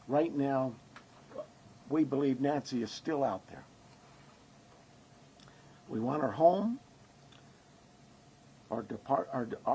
right now, we believe Nancy is still out there. We want her home. Our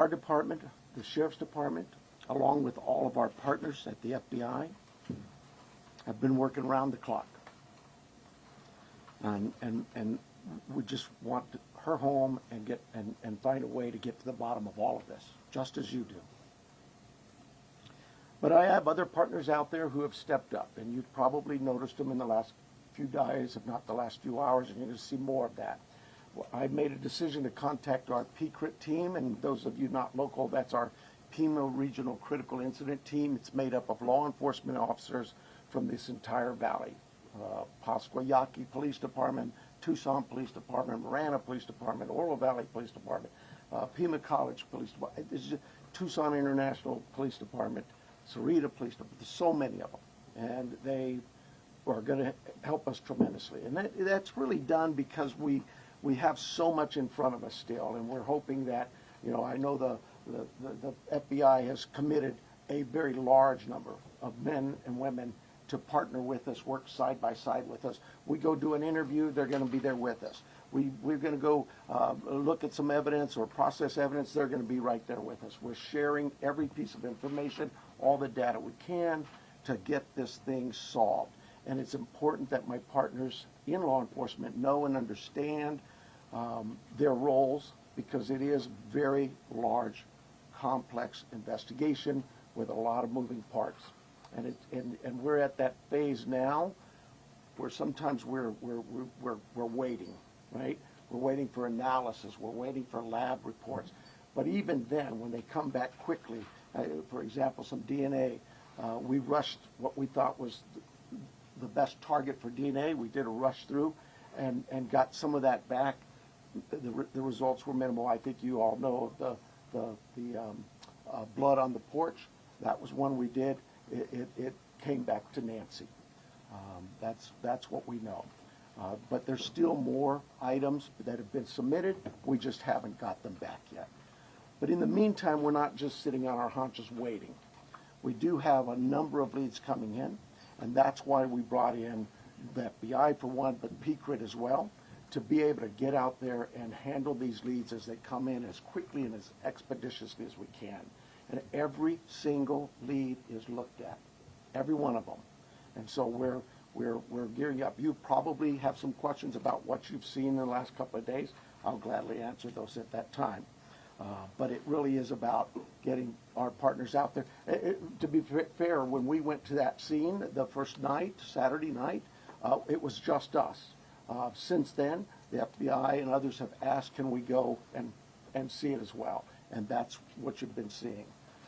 department, the Sheriff's Department, along with all of our partners at the FBI, have been working around the clock. And we just want her home and find a way to get to the bottom of all of this, just as you do. But I have other partners out there who have stepped up, and you've probably noticed them in the last few days, if not the last few hours, and you're going to see more of that. Well, I made a decision to contact our PCRIT team, and those of you not local, that's our Pima Regional Critical Incident Team. It's made up of law enforcement officers from this entire valley. Pasquayaki Police Department, Tucson Police Department, Marana Police Department, Oro Valley Police Department, Pima College Police Department, this is Tucson International Police Department, Sarita Police Department. There's so many of them, and they are going to help us tremendously. And that's really done because we have so much in front of us still, and we're hoping that, you know, I know the FBI has committed a very large number of men and women to partner with us, work side by side with us. We go do an interview, they're going to be there with us. We're going to go look at some evidence or process evidence, they're going to be right there with us. We're sharing every piece of information, all the data we can to get this thing solved. And it's important that my partners in law enforcement know and understand their roles, because it is very large, complex investigation with a lot of moving parts. And we're at that phase now where sometimes we're waiting, right? We're waiting for analysis. We're waiting for lab reports. But even then, when they come back quickly, for example, some DNA, we rushed what we thought was the best target for DNA. We did a rush through and got some of that back. The results were minimal. I think you all know of the blood on the porch. That was one we did. It came back to Nancy. That's what we know. But there's still more items that have been submitted. We just haven't got them back yet. But in the meantime, we're not just sitting on our haunches waiting. We do have a number of leads coming in, and that's why we brought in the FBI for one, but PCRIT as well, to be able to get out there and handle these leads as they come in as quickly and as expeditiously as we can. And every single lead is looked at, every one of them. And so we're gearing up. You probably have some questions about what you've seen in the last couple of days. I'll gladly answer those at that time. But it really is about getting our partners out there. To be fair, when we went to that scene the first night, Saturday night, it was just us. Since then, the FBI and others have asked, can we go and see it as well? And that's what you've been seeing.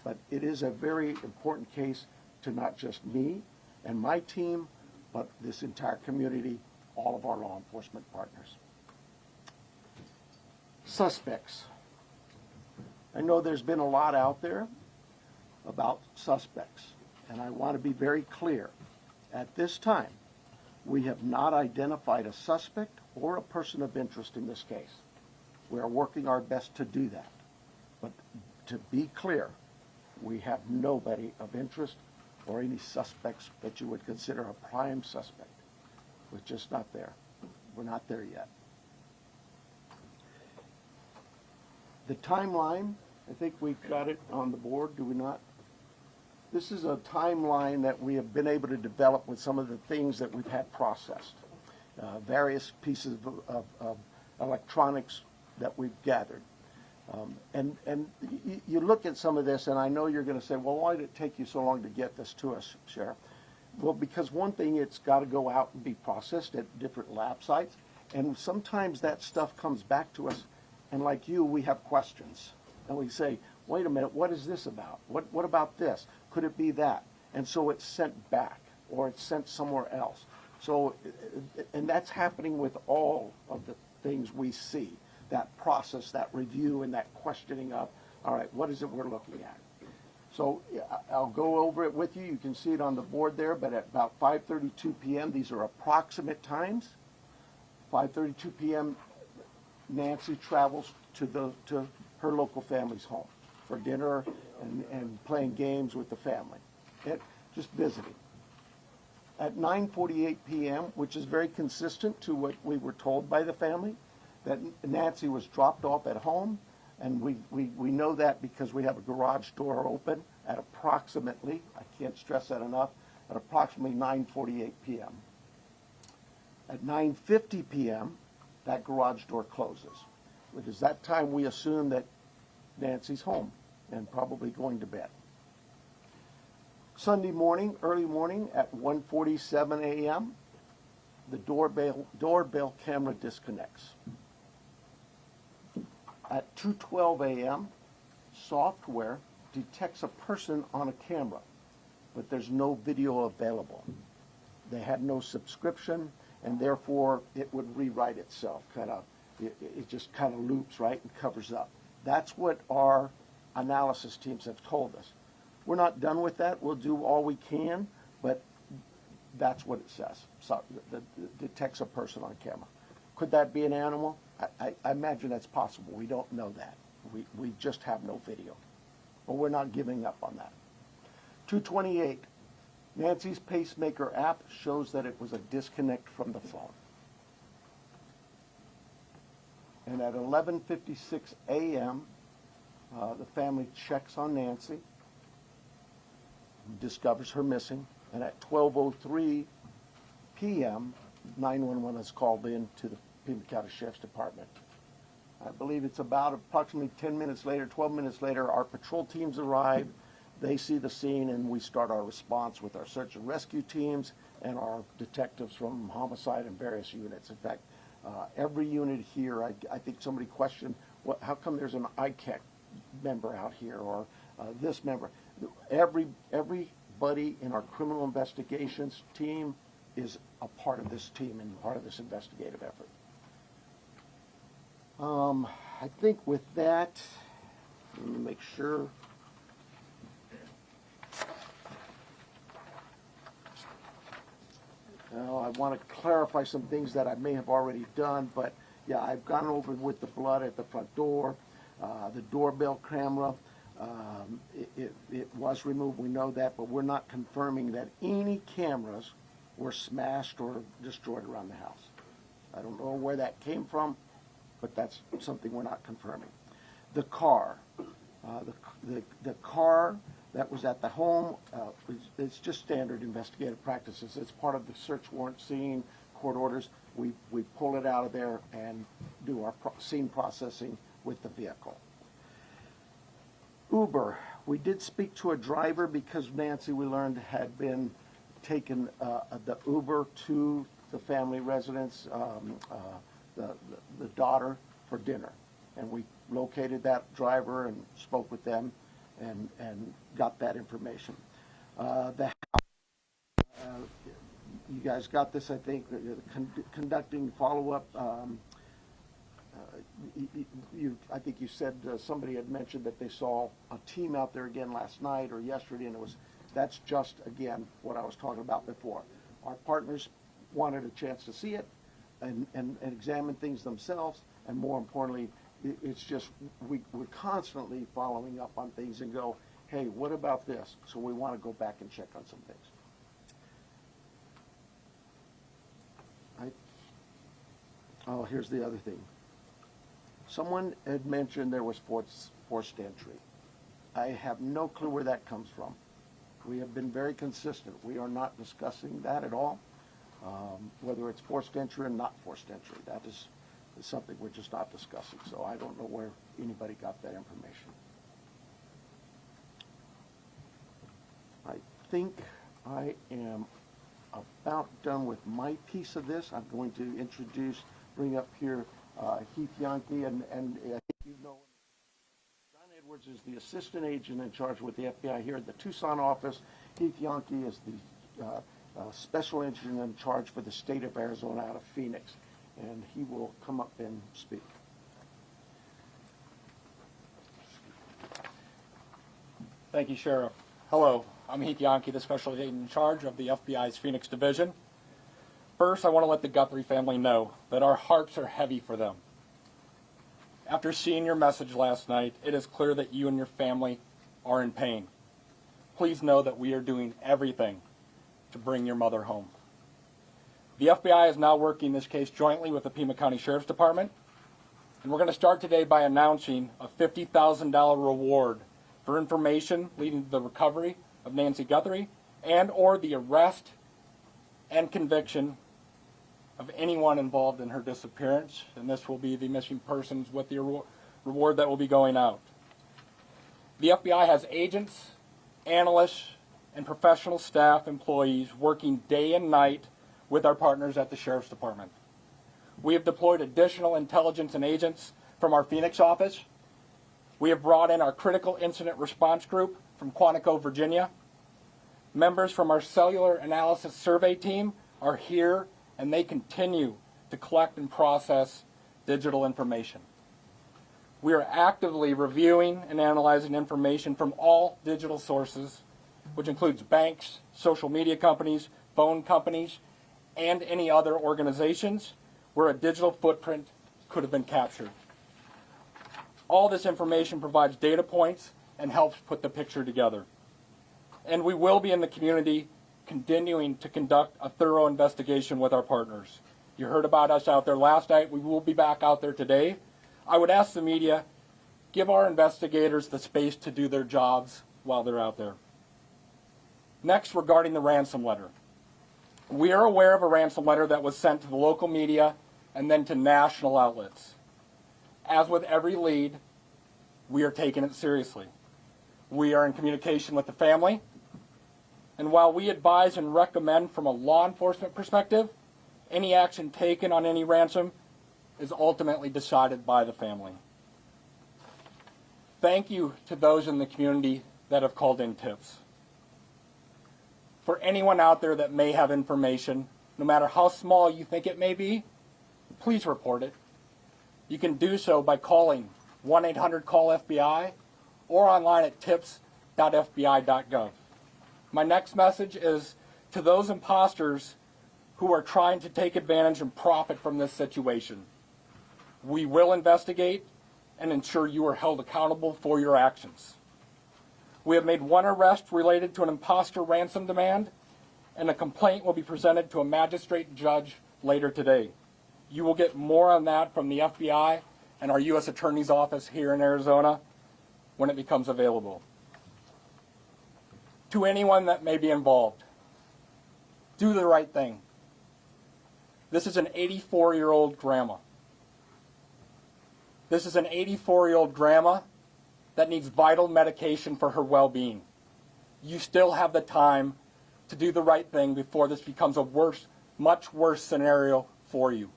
But it is a very important case to not just me and my team, but this entire community, all of our law enforcement partners. Suspects. I know there's been a lot out there about suspects, and I want to be very clear. At this time, we have not identified a suspect or a person of interest in this case. We are working our best to do that. But to be clear, we have nobody of interest or any suspects that you would consider a prime suspect. We're just not there. We're not there yet. The timeline, I think we've got it on the board, do we not? This is a timeline that we have been able to develop with some of the things that we've had processed. Various pieces of electronics that we've gathered. And you look at some of this, and I know you're going to say, well, why did it take you so long to get this to us, Sheriff? Well, because one thing, it's got to go out and be processed at different lab sites, and sometimes that stuff comes back to us, and like you, we have questions. And we say, wait a minute, what is this about? What about this? Could it be that? And so it's sent back, or it's sent somewhere else. So, and that's happening with all of the things we see. That process, that review, and that questioning of, all right, what is it we're looking at? So I'll go over it with you. You can see it on the board there, but at about 5:32 p.m., these are approximate times. 5:32 p.m., Nancy travels to her local family's home for dinner and playing games with the family. Just visiting. At 9:48 p.m., which is very consistent to what we were told by the family, that Nancy was dropped off at home, and we know that because we have a garage door open at approximately, I can't stress that enough, at approximately 9:48 p.m. At 9:50 p.m., that garage door closes. It is that time we assume that Nancy's home and probably going to bed. Sunday morning, early morning, at 1:47 a.m., the doorbell camera disconnects. At 2:12 a.m., software detects a person on a camera, but there's no video available. They had no subscription, and therefore it would rewrite itself. It just kind of loops, right, and covers up. That's what our analysis teams have told us. We're not done with that. We'll do all we can, but that's what it says. So it detects a person on camera. Could that be an animal? I imagine that's possible. We don't know that. We just have no video. But we're not giving up on that. 2:28. Nancy's pacemaker app shows that it was a disconnect from the phone. And at 11:56 a.m., the family checks on Nancy, discovers her missing, and at 12:03 p.m., 911 is called in to the Pima County Sheriff's Department. I believe it's about approximately 10 minutes later, 12 minutes later, our patrol teams arrive. They see the scene, and we start our response with our search and rescue teams and our detectives from homicide and various units. In fact, every unit here, I think somebody questioned, how come there's an ICAC member out here, or this member? Everybody in our criminal investigations team is a part of this team and part of this investigative effort. I think with that, let me make sure. Now, I want to clarify some things that I may have already done, but yeah, I've gone over with the blood at the front door, the doorbell camera. It was removed, we know that, but we're not confirming that any cameras were smashed or destroyed around the house. I don't know where that came from, but that's something we're not confirming. The car, the car that was at the home, it's just standard investigative practices. It's part of the search warrant scene, court orders. We pull it out of there and do our scene processing with the vehicle. Uber, we did speak to a driver because Nancy, we learned, had been taken the Uber to the family residence, the daughter, for dinner. And we located that driver and spoke with them and got that information. The house, you guys got this, I think, conducting follow-up. I think you said somebody had mentioned that they saw a team out there again last night or yesterday, and that's just, again, what I was talking about before. Our partners wanted a chance to see it and examine things themselves, and more importantly, it's just we're constantly following up on things and go, hey, what about this? So we want to go back and check on some things. Oh, here's the other thing. Someone had mentioned there was forced entry. I have no clue where that comes from. We have been very consistent. We are not discussing that at all, whether it's forced entry or not forced entry. That is something we're just not discussing. So I don't know where anybody got that information. I think I am about done with my piece of this. I'm going to bring up here Heath Yankee, and I think you know John Edwards is the assistant agent in charge with the FBI here at the Tucson office. Heath Yankee is the special agent in charge for the state of Arizona out of Phoenix, and he will come up and speak. Thank you, Sheriff. Hello, I'm Heath Yankee, the special agent in charge of the FBI's Phoenix Division. First, I want to let the Guthrie family know that our hearts are heavy for them. After seeing your message last night, it is clear that you and your family are in pain. Please know that we are doing everything to to bring your mother home. The FBI is now working this case jointly with the Pima County Sheriff's Department, and we're going to start today by announcing a $50,000 reward for information leading to the recovery of Nancy Guthrie and or the arrest and conviction of anyone involved in her disappearance, and this will be the missing persons with the reward that will be going out. The FBI has agents, analysts, and professional staff employees working day and night with our partners at the Sheriff's Department. We have deployed additional intelligence and agents from our Phoenix office. We have brought in our Critical Incident Response Group from Quantico, Virginia. Members from our Cellular Analysis Survey team are here, and they continue to collect and process digital information. We are actively reviewing and analyzing information from all digital sources, which includes banks, social media companies, phone companies, and any other organizations where a digital footprint could have been captured. All this information provides data points and helps put the picture together. And we will be in the community continuing to conduct a thorough investigation with our partners. You heard about us out there last night. We will be back out there today. I would ask the media, give our investigators the space to do their jobs while they're out there. Next, regarding the ransom letter. We are aware of a ransom letter that was sent to the local media and then to national outlets. As with every lead, we are taking it seriously. We are in communication with the family, and while we advise and recommend from a law enforcement perspective, any action taken on any ransom is ultimately decided by the family. Thank you to those in the community that have called in tips. For anyone out there that may have information, no matter how small you think it may be, please report it. You can do so by calling 1-800-CALL-FBI or online at tips.fbi.gov. My next message is to those imposters who are trying to take advantage and profit from this situation. We will investigate and ensure you are held accountable for your actions. We have made one arrest related to an imposter ransom demand, and a complaint will be presented to a magistrate judge later today. You will get more on that from the FBI and our U.S. Attorney's Office here in Arizona when it becomes available. To anyone that may be involved, do the right thing. This is an 84-year-old grandma. This is an 84-year-old grandma that needs vital medication for her well-being. You still have the time to do the right thing before this becomes a worse, much worse scenario for you.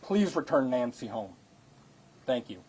Please return Nancy home. Thank you.